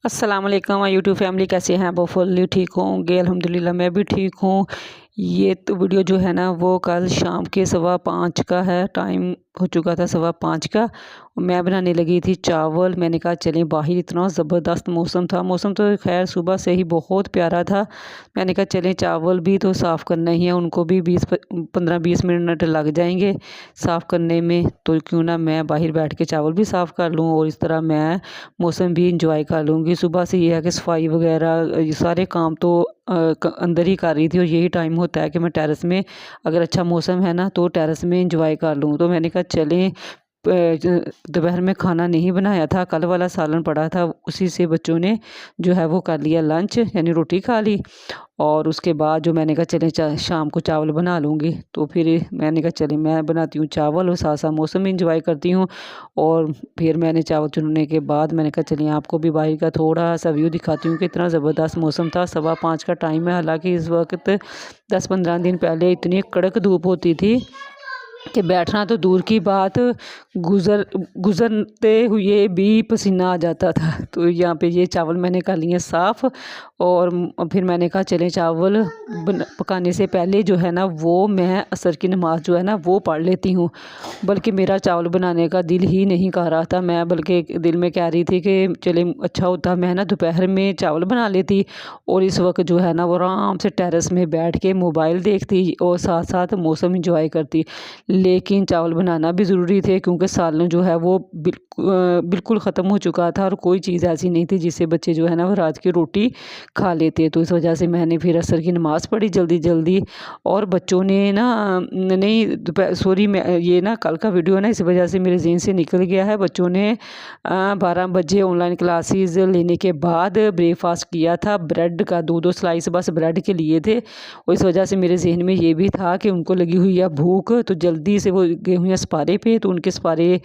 अस्सलाम वालेकुम YouTube family, कैसे हैं? वो फुल्ली ठीक होंगे, अल्हम्दुलिल्लाह मैं भी ठीक हूँ। ये तो वीडियो जो है ना वो कल शाम के 5:15 का है, टाइम हो चुका था 5:15 का। मैं बनाने लगी थी चावल। मैंने कहा चलें बाहर, इतना ज़बरदस्त मौसम था। मौसम तो खैर सुबह से ही बहुत प्यारा था। मैंने कहा चलें चावल भी तो साफ़ करना ही है, उनको भी 15-20 मिनट लग जाएंगे साफ़ करने में, तो क्यों ना मैं बाहर बैठ के चावल भी साफ़ कर लूँ और इस तरह मैं मौसम भी इंजॉय कर लूँगी। सुबह से ये है कि सफाई वगैरह ये सारे काम तो अंदर ही कर रही थी, और यही टाइम होता है कि मैं टेरेस में, अगर अच्छा मौसम है ना तो टेरेस में इंजॉय कर लूँ। तो मैंने कहा चलें, दोपहर में खाना नहीं बनाया था, कल वाला सालन पड़ा था, उसी से बच्चों ने जो है वो कर लिया लंच, यानी रोटी खा ली। और उसके बाद जो मैंने कहा चलें शाम को चावल बना लूँगी, तो फिर मैंने कहा चलें मैं बनाती हूँ चावल और साथ साथ मौसम भी इंजॉय करती हूँ। और फिर मैंने चावल चुनने के बाद मैंने कहा चलिए आपको भी बाहर का थोड़ा सा व्यू दिखाती हूँ कि इतना ज़बरदस्त मौसम था। 5:15 का टाइम है, हालांकि इस वक्त 10-15 दिन पहले इतनी कड़क धूप होती थी कि बैठना तो दूर की बात, गुज़रते हुए भी पसीना आ जाता था। तो यहाँ पे ये चावल मैंने कर लिए साफ़, और फिर मैंने कहा चलें चावल पकाने से पहले जो है ना वो मैं असर की नमाज़ जो है ना वो पढ़ लेती हूँ। बल्कि मेरा चावल बनाने का दिल ही नहीं कर रहा था, मैं बल्कि दिल में कह रही थी कि चले अच्छा होता मैं ना दोपहर में चावल बना लेती, और इस वक्त जो है ना वो आराम से टेरेस में बैठ के मोबाइल देखती और साथ साथ मौसम इंजॉय करती। लेकिन चावल बनाना भी ज़रूरी थे, क्योंकि सालन जो है वो बिल्कुल ख़त्म हो चुका था, और कोई चीज़ ऐसी नहीं थी जिससे बच्चे जो है ना वो रात की रोटी खा लेते। तो इस वजह से मैंने फिर असर की नमाज़ पढ़ी जल्दी जल्दी। और बच्चों ने ना नहीं दोपहर सॉरी मैं ये ना कल का वीडियो ना इस वजह से मेरे ज़हन से निकल गया है। बच्चों ने 12 बजे ऑनलाइन क्लासेस लेने के बाद ब्रेकफास्ट किया था, ब्रेड का 2-2 स्लाइस बस ब्रेड के लिए थे, और इस वजह से मेरे ज़हन में ये भी था कि उनको लगी हुई है भूख, तो जल्दी से वो गए हुए हैं सपारे पे, तो उनके सपारे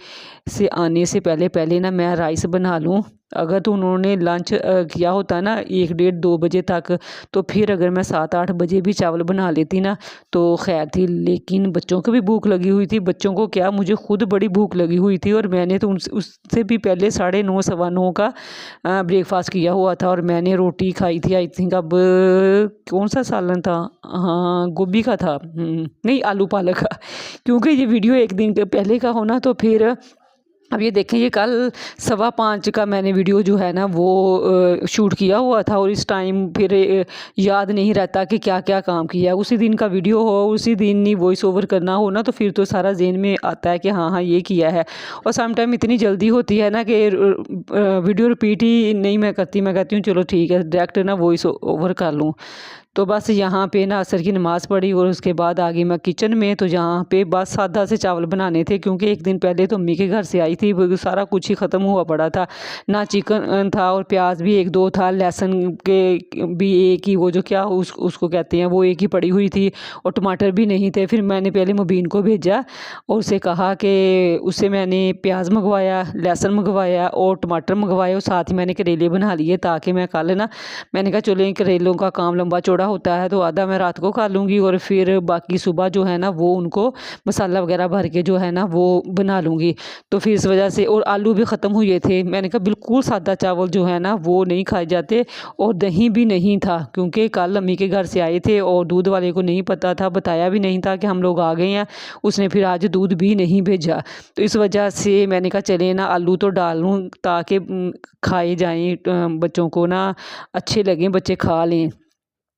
से आने से पहले पहले ना मैं राइस बना लूँ। अगर तो उन्होंने लंच किया होता ना 1 डेढ़ 2 बजे तक, तो फिर अगर मैं 7-8 बजे भी चावल बना लेती ना तो खैर थी। लेकिन बच्चों को भी भूख लगी हुई थी, बच्चों को क्या मुझे खुद बड़ी भूख लगी हुई थी, और मैंने तो उससे भी पहले 9:30 9:15 का ब्रेकफास्ट किया हुआ था, और मैंने रोटी खाई थी। आई थिंक अब कौन सा सालन था, हाँ गोभी का था, नहीं आलू पालक का। क्योंकि ये वीडियो एक दिन के पहले का होना, तो फिर अब ये देखें ये कल 5:15 का मैंने वीडियो जो है ना वो शूट किया हुआ था, और इस टाइम फिर याद नहीं रहता कि क्या क्या काम किया। उसी दिन का वीडियो हो, उसी दिन ही वॉइस ओवर करना हो ना, तो फिर तो सारा ज़हन में आता है कि हाँ हाँ ये किया है। और सम टाइम इतनी जल्दी होती है ना कि वीडियो रिपीट ही नहीं मैं करती, मैं कहती हूँ चलो ठीक है डायरेक्ट ना वॉइस ओवर कर लूँ। तो बस यहाँ पे ना असर की नमाज़ पढ़ी, और उसके बाद आ गई मैं किचन में। तो यहाँ पे बस सादा से चावल बनाने थे, क्योंकि एक दिन पहले तो अम्मी के घर से आई थी, वो सारा कुछ ही ख़त्म हुआ पड़ा था, ना चिकन था और प्याज भी 1-2 था, लहसुन के भी एक ही वो जो क्या उसको कहते हैं वो एक ही पड़ी हुई थी, और टमाटर भी नहीं थे। फिर मैंने पहले मुबीन को भेजा और उसे कहा कि उससे मैंने प्याज मंगवाया, लहसुन मंगवाया और टमाटर मंगवाए, और साथ ही मैंने करेले बना लिए, ताकि मैं कल ना मैंने कहा चलो करेलों का काम लंबा चौड़ा होता है, तो आधा मैं रात को खा लूँगी और फिर बाकी सुबह जो है ना वो उनको मसाला वगैरह भर के जो है ना वो बना लूँगी। तो फिर इस वजह से, और आलू भी ख़त्म हुए थे, मैंने कहा बिल्कुल सादा चावल जो है ना वो नहीं खाए जाते, और दही भी नहीं था, क्योंकि कल अम्मी के घर से आए थे और दूध वाले को नहीं पता था, बताया भी नहीं था कि हम लोग आ गए हैं, उसने फिर आज दूध भी नहीं भेजा। तो इस वजह से मैंने कहा चले ना आलू तो डाल लूँ, ताकि खाए जाएँ, बच्चों को ना अच्छे लगें, बच्चे खा लें।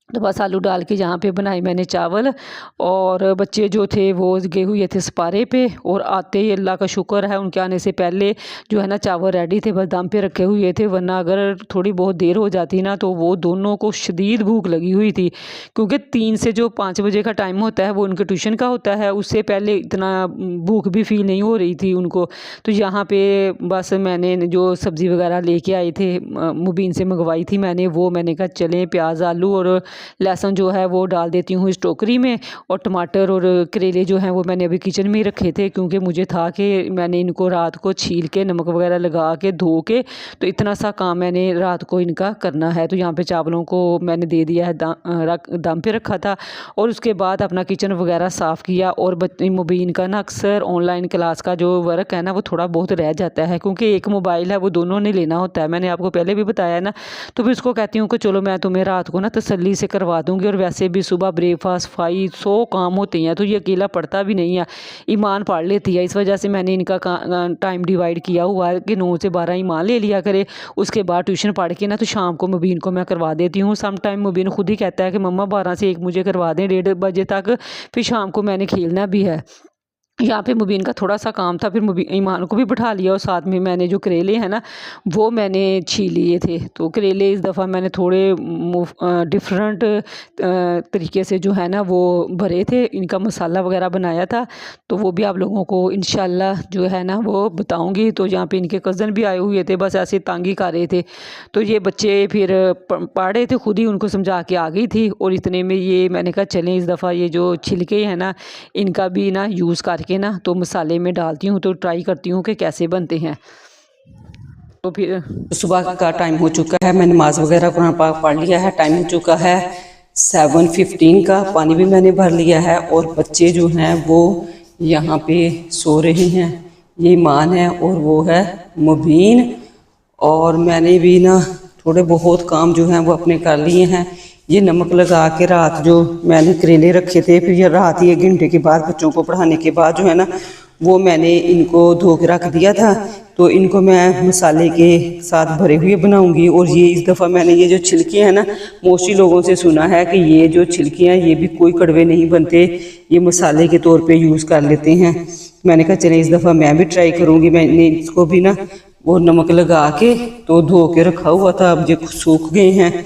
तो बस आलू डाल के यहाँ पे बनाए मैंने चावल, और बच्चे जो थे वो गए हुए थे सपारे पे, और आते ही अल्लाह का शुक्र है उनके आने से पहले जो है ना चावल रेडी थे, बस दम पे रखे हुए थे, वरना अगर थोड़ी बहुत देर हो जाती ना तो वो दोनों को शदीद भूख लगी हुई थी। क्योंकि 3 से जो 5 बजे का टाइम होता है वो उनके ट्यूशन का होता है, उससे पहले इतना भूख भी फील नहीं हो रही थी उनको। तो यहाँ पे बस मैंने जो सब्ज़ी वगैरह लेके आए थे मुबीन से मंगवाई थी मैंने, वो मैंने कहा चलें प्याज आलू और लहसुन जो है वो डाल देती हूँ इस टोकरी में, और टमाटर और करेले जो हैं वो मैंने अभी किचन में ही रखे थे, क्योंकि मुझे था कि मैंने इनको रात को छील के नमक वगैरह लगा के धो के, तो इतना सा काम मैंने रात को इनका करना है। तो यहाँ पे चावलों को मैंने दे दिया है, दम पे रखा था, और उसके बाद अपना किचन वगैरह साफ़ किया। और मुबीन का ना अक्सर ऑनलाइन क्लास का जो वर्क है ना वो थोड़ा बहुत रह जाता है, क्योंकि एक मोबाइल है वो दोनों ने लेना होता है, मैंने आपको पहले भी बताया ना। तो फिर उसको कहती हूँ कि चलो मैं तुम्हें रात को ना तसल्ली से करवा दूँगी, और वैसे भी सुबह ब्रेकफास्ट सफाई 100 काम होते हैं, तो ये अकेला पढ़ता भी नहीं है, ईमान पढ़ लेती है। इस वजह से मैंने इनका टाइम डिवाइड किया हुआ है कि 9 से 12 ईमान ले लिया करे, उसके बाद ट्यूशन पढ़ के ना तो शाम को मुबीन को मैं करवा देती हूँ। सम टाइम मुबीन खुद ही कहता है कि मम्मा 12 से 1 मुझे करवा दें, 1:30 बजे तक, फिर शाम को मैंने खेलना भी है। यहाँ पे मुबीन का थोड़ा सा काम था, फिर ईमान को भी बिठा लिया, और साथ में मैंने जो करेले हैं ना वो मैंने छील लिए थे। तो करेले इस दफ़ा मैंने थोड़े डिफरेंट तरीके से जो है ना वो भरे थे, इनका मसाला वगैरह बनाया था, तो वो भी आप लोगों को इंशाल्लाह जो है ना वो बताऊंगी। तो यहाँ पे इनके कज़न भी आए हुए थे, बस ऐसे तंग कर रहे थे, तो ये बच्चे फिर पढ़ रहे थे, खुद ही उनको समझा के आ गई थी। और इतने में ये मैंने कहा चलें इस दफ़ा ये जो छिलके हैं ना इनका भी ना यूज़ करके ना तो मसाले में डालती हूँ, तो ट्राई करती हूँ कि कैसे बनते हैं। तो फिर सुबह का टाइम हो चुका है, मैं नमाज वगैरह कुरान पाक पढ़ लिया है, टाइम हो चुका है 7:15 का, पानी भी मैंने भर लिया है, और बच्चे जो हैं वो यहाँ पे सो रहे हैं। ये ईमान है और वो है मुबीन, और मैंने भी ना थोड़े बहुत काम जो हैं वो अपने कर लिए हैं। ये नमक लगा के रात जो मैंने करेले रखे थे, फिर ये रात ही 1 घंटे के बाद बच्चों को पढ़ाने के बाद जो है ना वो मैंने इनको धो के रख दिया था। तो इनको मैं मसाले के साथ भरे हुए बनाऊंगी। और ये इस दफ़ा मैंने ये जो छिलके हैं ना, मोस्टली लोगों से सुना है कि ये जो छिलके हैं ये भी कोई कड़वे नहीं बनते, ये मसाले के तौर पे यूज़ कर लेते हैं। मैंने कहा चले इस दफ़ा मैं भी ट्राई करूँगी। मैंने इसको भी ना वो नमक लगा के तो धो के रखा हुआ था, अब ये सूख गए हैं।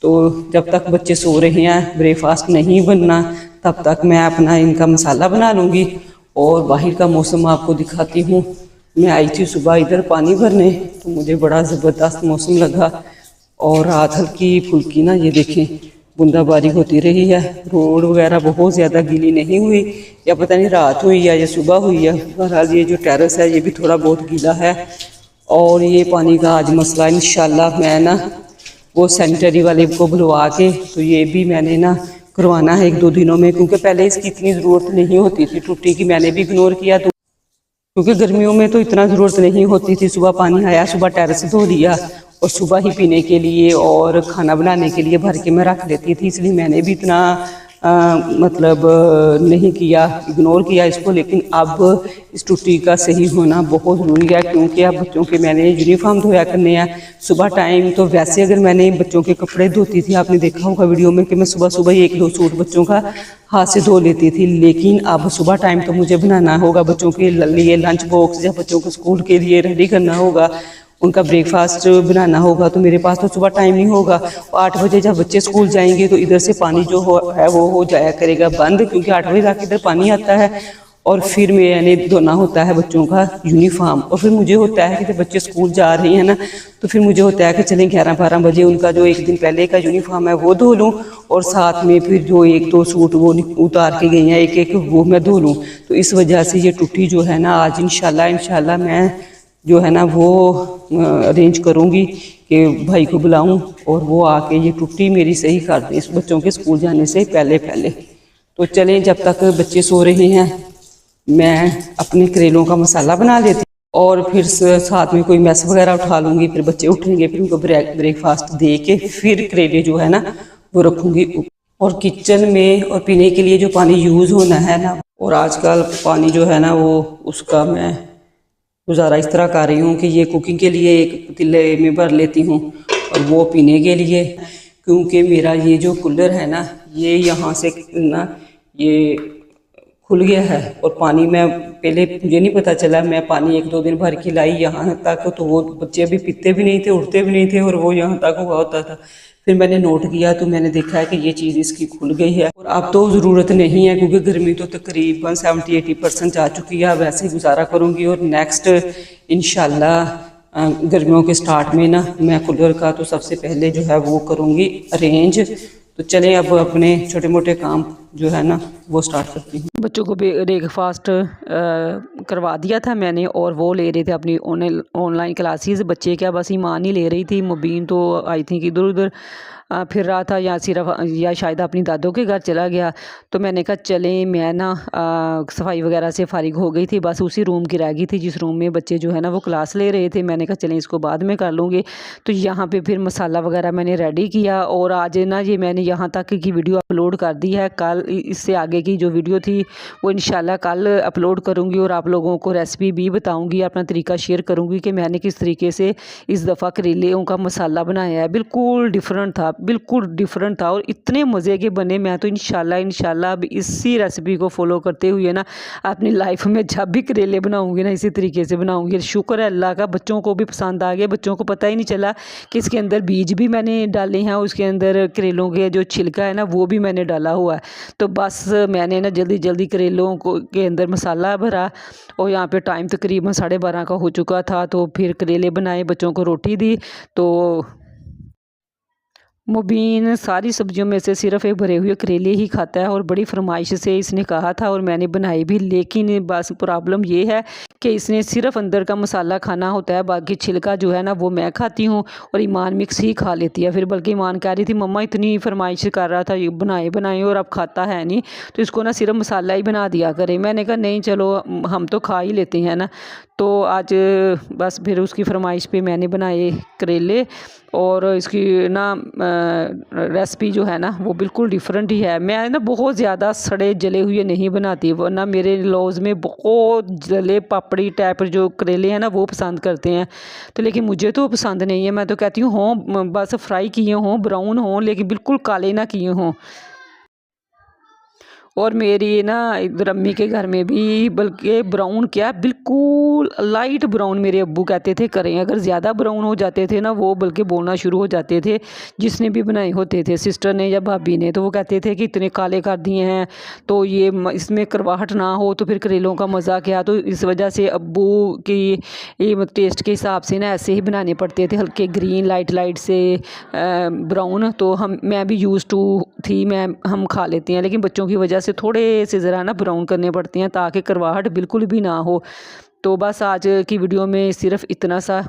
तो जब तक बच्चे सो रहे हैं, ब्रेकफास्ट नहीं बनना, तब तक मैं अपना इनका मसाला बना लूँगी। और बाहर का मौसम आपको दिखाती हूँ। मैं आई थी सुबह इधर पानी भरने, तो मुझे बड़ा ज़बरदस्त मौसम लगा, और रात हल्की फुल्की ना ये देखें बूंदाबांदी होती रही है। रोड वगैरह बहुत ज़्यादा गीली नहीं हुई, या पता नहीं रात हुई है या सुबह हुई है। बहरहाल ये जो टेरेस है ये भी थोड़ा बहुत गीला है। और ये पानी का आज मसला इंशाल्लाह मैं ना वो सैनिटरी वाले को बुलवा के तो ये भी मैंने ना करवाना है 1-2 दिनों में, क्योंकि पहले इसकी इतनी ज़रूरत नहीं होती थी। टूटी की मैंने भी इग्नोर किया, तो क्योंकि गर्मियों में तो इतना ज़रूरत नहीं होती थी। सुबह पानी आया, सुबह टेरेस धो लिया, और सुबह ही पीने के लिए और खाना बनाने के लिए भर के मैं रख देती थी, इसलिए मैंने भी इतना मतलब नहीं किया, इग्नोर किया इसको। लेकिन अब इस टूटी का सही होना बहुत ज़रूरी है, क्योंकि अब बच्चों के मैंने यूनिफॉर्म धोया करने हैं सुबह टाइम। तो वैसे अगर मैंने बच्चों के कपड़े धोती थी, आपने देखा होगा वीडियो में कि मैं सुबह सुबह ही 1-2 सूट बच्चों का हाथ से धो लेती थी। लेकिन अब सुबह टाइम तो मुझे बनाना होगा बच्चों के लिए लंच बॉक्स, या बच्चों को स्कूल के लिए रेडी करना होगा, उनका ब्रेकफास्ट बनाना होगा। तो मेरे पास तो सुबह टाइम नहीं होगा। 8 बजे जब बच्चे स्कूल जाएंगे तो इधर से पानी जो है वो हो जाया करेगा बंद, क्योंकि 8 बजे तक इधर पानी आता है। और फिर मैंने धोना होता है बच्चों का यूनिफॉर्म, और फिर मुझे होता है कि जब बच्चे स्कूल जा रहे हैं ना, तो फिर मुझे होता है कि चलें 11-12 बजे उनका जो 1 दिन पहले का यूनिफॉर्म है वो धो लूँ, और साथ में फिर जो 1-2 सूट वो उतार के गई हैं एक वो मैं धो लूँ। तो इस वजह से ये टूटी जो है ना आज इंशाल्लाह मैं जो है ना वो अरेंज करूँगी कि भाई को बुलाऊँ और वो आके ये टुट्टी मेरी सही कर दें इस बच्चों के स्कूल जाने से पहले। तो चलें, जब तक बच्चे सो रहे हैं मैं अपने करेलों का मसाला बना लेती, और फिर साथ में कोई मैस वगैरह उठा लूँगी। फिर बच्चे उठेंगे, फिर उनको ब्रेकफास्ट दे के फिर करेले जो है ना वो रखूँगी। और किचन में और पीने के लिए जो पानी यूज़ होना है ना, और आजकल पानी जो है ना वो उसका मैं गुजारा इस तरह कर रही हूँ कि ये कुकिंग के लिए एक पतीले में भर लेती हूँ, और वो पीने के लिए, क्योंकि मेरा ये जो कूलर है ना ये यहाँ से ना ये खुल गया है। और पानी मैं पहले मुझे नहीं पता चला, मैं पानी 1-2 दिन भर के लाई यहाँ तक, तो वो बच्चे अभी पीते भी नहीं थे, उठते भी नहीं थे, और वो यहाँ तक हुआ होता था। फिर मैंने नोट किया तो मैंने देखा है कि ये चीज़ इसकी खुल गई है। और अब तो ज़रूरत नहीं है, क्योंकि गर्मी तो तकरीबन 70-80% जा चुकी है। वैसे ही गुजारा करूँगी, और नेक्स्ट इंशाल्लाह गर्मियों के स्टार्ट में ना मैं कूलर का तो सबसे पहले जो है वो करूँगी अरेंज। तो तो चलें अब अपने छोटे मोटे काम जो है ना वो स्टार्ट करती हूँ। बच्चों को ब्रेकफास्ट करवा दिया था मैंने और वो ले रहे थे अपनी ऑनलाइन क्लासेस। बच्चे क्या बस ईमान ही ले रही थी। मुबीन तो आई थिंक इधर उधर फिर रहा था या सिर्फ या शायद अपनी दादों के घर चला गया। तो मैंने कहा चलें, मैं ना सफाई वगैरह से फारिग हो गई थी, बस उसी रूम की रह गई थी जिस रूम में बच्चे जो है ना वो क्लास ले रहे थे। मैंने कहा चलें इसको बाद में कर लूँगी। तो यहाँ पे फिर मसाला वगैरह मैंने रेडी किया और आज ना ये मैंने यहाँ तक की वीडियो अपलोड कर दी है। कल इससे आगे की जो वीडियो थी वो इंशाल्लाह कल अपलोड करूँगी और आप लोगों को रेसिपी भी बताऊँगी, अपना तरीका शेयर करूँगी कि मैंने किस तरीके से इस दफ़ा करेलों का मसाला बनाया है। बिल्कुल डिफरेंट था और इतने मज़े के बने। मैं तो इंशाल्लाह अब इसी रेसिपी को फॉलो करते हुए ना अपनी लाइफ में जब भी करेले बनाऊंगी ना इसी तरीके से बनाऊंगी। शुक्र है अल्लाह का, बच्चों को भी पसंद आ गया। बच्चों को पता ही नहीं चला कि इसके अंदर बीज भी मैंने डाले हैं, उसके अंदर करेलों के जो छिलका है ना वो भी मैंने डाला हुआ है। तो बस मैंने ना जल्दी करेलों को के अंदर मसाला भरा और यहाँ पे टाइम तकरीबन 12:30 का हो चुका था। तो फिर करेले बनाए, बच्चों को रोटी दी। तो मुबीन सारी सब्जियों में से सिर्फ़ एक भरे हुए करेले ही खाता है और बड़ी फरमाइश से इसने कहा था और मैंने बनाई भी। लेकिन बस प्रॉब्लम ये है कि इसने सिर्फ़ अंदर का मसाला खाना होता है, बाकी छिलका जो है ना वो मैं खाती हूँ और ईमान मिक्स ही खा लेती है। फिर बल्कि ईमान कह रही थी मम्मा इतनी फरमाइश कर रहा था ये बनाए और अब खाता है नहीं, तो इसको ना सिर्फ मसाला ही बना दिया करें। मैंने कहा नहीं चलो हम तो खा ही लेते हैं ना। तो आज बस फिर उसकी फरमाइश पे मैंने बनाए करेले और इसकी ना रेसिपी जो है ना वो बिल्कुल डिफरेंट ही है। मैं ना बहुत ज़्यादा सड़े जले हुए नहीं बनाती, वरना मेरे लॉज में बहुत जले पापड़ी टाइप जो करेले हैं ना वो पसंद करते हैं। तो लेकिन मुझे तो पसंद नहीं है। मैं तो कहती हूँ हों बस फ्राई किए हों, ब्राउन हों, लेकिन बिल्कुल काले ना किए हों। और मेरी ना इधर अम्मी के घर में भी बल्कि ब्राउन क्या बिल्कुल लाइट ब्राउन मेरे अब्बू कहते थे करें। अगर ज़्यादा ब्राउन हो जाते थे ना वो बल्कि बोलना शुरू हो जाते थे, जिसने भी बनाए होते थे सिस्टर ने या भाभी ने, तो वो कहते थे कि इतने काले कर दिए हैं तो ये इसमें करवाहट ना हो तो फिर करेलों का मज़ा क्या। तो इस वजह से अब्बू की ये टेस्ट के हिसाब से ना ऐसे ही बनाने पड़ते थे, हल्के ग्रीन लाइट से ब्राउन। तो मैं भी यूज़ टू थी, हम खा लेते हैं, लेकिन बच्चों की वजह से थोड़े से ज़रा ना ब्राउन करने पड़ते हैं ताकि करवाहट बिल्कुल भी ना हो। तो बस आज की वीडियो में सिर्फ इतना सा।